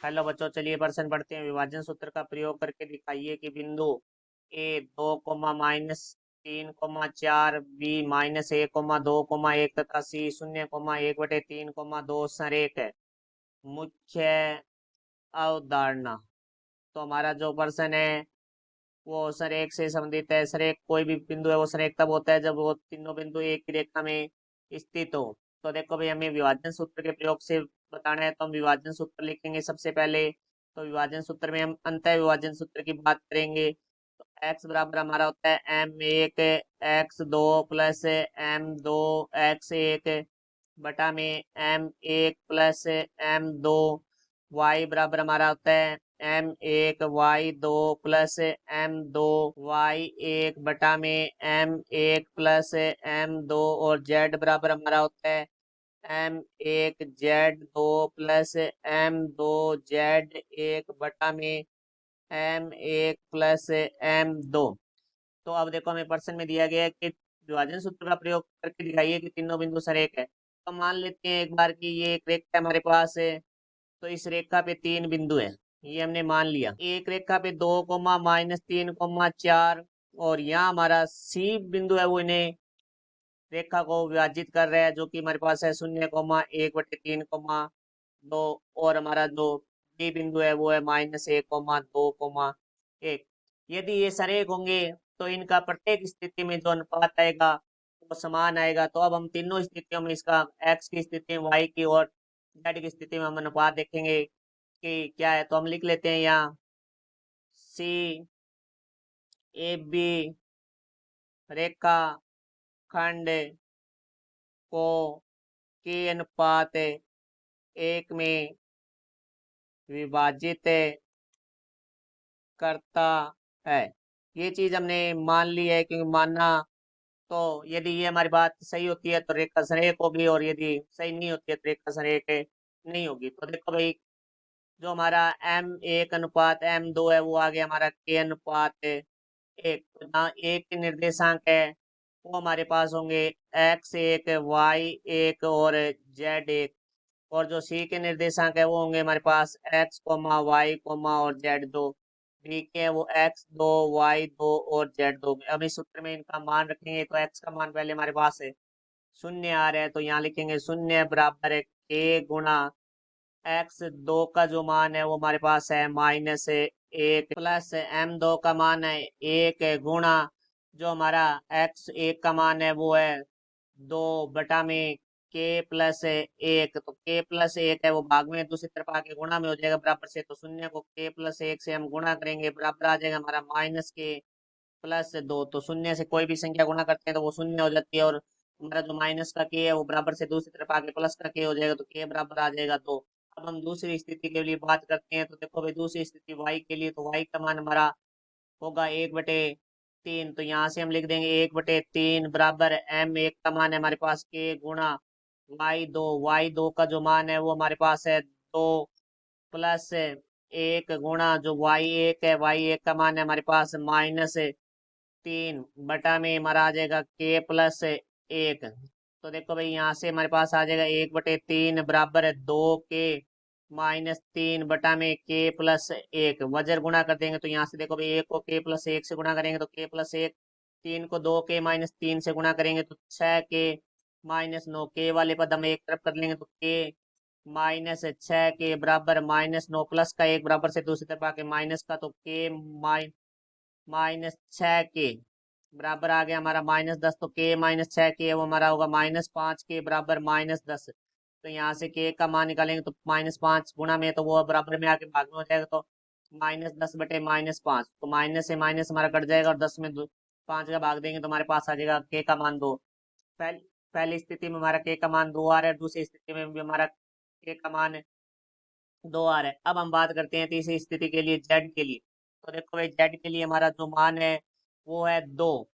Hello बच्चों, चलिए प्रश्न पढ़ते हैं। विभाजन सूत्र का प्रयोग करके दिखाइए कि बिंदु ए 2, -3, 4, बी -1, 2, 1 तथा सी 0, 1/3, 2 मुख्य अवधारणा। तो हमारा जो प्रश्न है वो संरेख से संबंधित है। संरेख कोई भी बिंदु है वो संरेख तब होता है जब वो तीनों बिंदु एक ही रेखा में स्थित हो। तो देखो भाई, हमें विभाजन सूत्र के प्रयोग से बताना है, तो हम विभाजन सूत्र लिखेंगे सबसे पहले। तो विभाजन सूत्र में हम अंतः विभाजन सूत्र की बात करेंगे। तो x बराबर हमारा होता है m1 x2 plus m2 x1 बटा में m1 प्लस m2। y बराबर हमारा होता है m1 y2 plus m2 y1 बटा में m1 प्लस m2। और z बराबर हमारा होता है m1 z2 plus m2 z1 बटा में m1 प्लस m2। तो अब देखो, हमें प्रश्न में दिया गया है कि विभाजन सूत्र का प्रयोग करके दिखाइए कि तीनों बिंदु सरेख है। तो मान लेते हैं एक बार कि ये एक रेखा हमारे पास है। तो इस रेखा पे तीन बिंदु है, ये हमने मान लिया। एक रेखा पे 2, -3, 4 और यहाँ हमारा सी बिंदु है वो इन्हें रेखा को विभाजित कर रहा है, जो कि हमारे पास है 0, 1/3, 2। और हमारा जो बी बिंदु है वो है -1, 2, 1। यदि ये सरेख होंगे तो इनका प्रत्येक स्थिति में जो अनुपात आएगा वो समान आएगा। तो अब हम तीनों स्थितियों में इसका एक्स की स्थिति में, वाई की और जेड की स्थिति में हम अनुपात देखेंगे कि क्या है। तो हम लिख लेते हैं यहाँ सी ए बी रेखा खंड को के अनुपात 1 में विभाजित करता है। ये चीज हमने मान ली है, क्योंकि मानना, तो यदि ये हमारी बात सही होती है तो रेखा संरेख होगी, और यदि सही नहीं होती है तो रेखा संरेख नहीं होगी। तो देखो भाई, जो हमारा m1 अनुपात m2 है वो आ गया हमारा k अनुपात 1। तो जहाँ एक के निर्देशांक है वो हमारे पास होंगे x1 y1 और z1। और जो सी के निर्देशांक है वो होंगे हमारे पास x, y, और z2। बी के है वो x2 y2 और z2। अब इस सूत्र में इनका मान रखेंगे। तो x का मान पहले हमारे पास है 0 आ रहा है, तो यहाँ लिखेंगे 0 बराबर है k गुणा x2 का जो मान है वो हमारे पास है -1 प्लस m2 का मान है 1 गुणा जो हमारा x1 का मान है वो है 2 बटा में k प्लस 1। तो k प्लस 1 है वो भाग में दूसरी तरफ आके गुणा में हो जाएगा बराबर से। तो 0 को k प्लस 1 से हम गुणा करेंगे, बराबर आ जाएगा हमारा -k+2। तो 0 से कोई भी संख्या गुणा करते हैं तो वो 0 हो जाती है, और हमारा जो माइनस का k है वो बराबर से दूसरी तरफ आके प्लस का k हो जाएगा, तो k बराबर आ जाएगा 2। अब हम दूसरी स्थिति के लिए बात करते हैं। तो देखो भाई, दूसरी स्थिति y के लिए, तो y का मान हमारा होगा 1/3। तो यहाँ से हम लिख देंगे 1/3 बराबर m1 का मान है हमारे पास k गुणा y2 का जो मान है वो हमारे पास है 2 प्लस 1 गुणा जो y1 है, y1 का मान है हमारे पास -3 बटा में हमारा आ जाएगा k प्लस 1। तो देखो भाई, यहाँ से हमारे पास आ जाएगा 1/3 बराबर है 2k -3 बटा में k प्लस 1। वजर गुणा कर देंगे तो यहाँ से देखो भाई, 1 को k प्लस 1 से गुणा करेंगे तो k प्लस 1, 3 को 2k -3 से गुणा करेंगे तो 6k -9। k वाले पद हम एक तरफ कर लेंगे तो k -6 के बराबर -9 प्लस का 1 बराबर से दूसरी तरफ आके माइनस का, तो k -6 के बराबर आ गया हमारा -10। तो k -6 के वो हमारा होगा -5 के बराबर -10। तो यहाँ से k का मान निकालेंगे तो -5 गुणा में, तो वो बराबर में आके भाग में हो जाएगा। तो -10/-5, तो माइनस से माइनस हमारा कट जाएगा, और 10 में 5 का भाग देंगे तो हमारे पास आ जाएगा k का मान 2। पहली पहली स्थिति में हमारा k का मान 2 आ रहा है, दूसरी स्थिति में भी हमारा k का मान 2 आ रहा है। अब हम बात करते हैं तीसरी स्थिति के लिए, z के लिए। तो देखो भाई, z के लिए हमारा जो मान है वो है 2।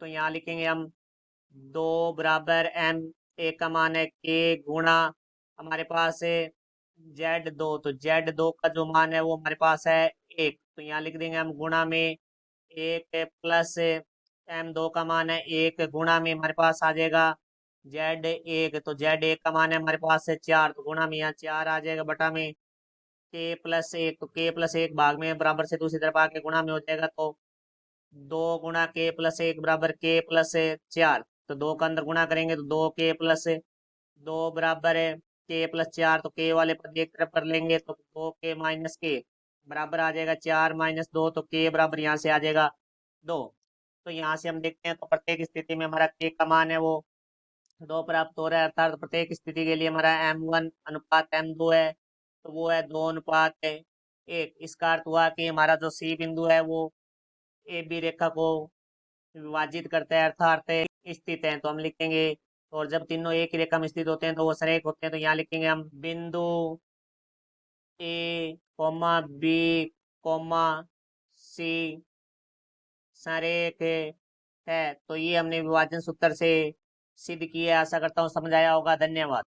तो यहाँ लिखेंगे हम 2 बराबर m1 का मान है k गुणा हमारे पास है z2। तो z2 का जो मान है वो हमारे पास है 1। तो यहाँ लिख देंगे हम गुणा में 1 प्लस m2 का मान है 1 गुणा में हमारे पास आ जाएगा z1। तो z1 का मान है हमारे पास है 4। तो गुणा में यहाँ 4 आ जाएगा बटा में k+1, तो k+1 भाग में बराबर से दूसरी तरफ आके गुणा में हो जाएगा, तो 2 × k+1 बराबर k+4। तो 2 का अंदर गुणा करेंगे तो 2k+2 बराबर है k+4, तो k वाले पद एक तरफ कर लेंगे तो 2k-k बराबर आ जाएगा 4 - 2, तो k बराबर यहाँ से आ जाएगा 2। तो यहाँ से हम देखते हैं तो प्रत्येक स्थिति में हमारा k का मान है वो 2 प्राप्त हो रहा है, अर्थात प्रत्येक स्थिति के लिए हमारा m1 अनुपात m2 है, तो वो है 2 अनुपात 1। इसका अर्थ हुआ कि हमारा जो C बिंदु है वो ए बी रेखा को विभाजित करता है, अर्थात स्थित है, तो हम लिखेंगे। और जब तीनों एक ही रेखा में स्थित होते हैं तो वो सरेख होते हैं, तो यहाँ लिखेंगे हम बिंदु ए कॉमा बी कॉमा सी सरेख है। तो ये हमने विभाजन सूत्र से सिद्ध किया। आशा करता हूँ समझ आया होगा। धन्यवाद।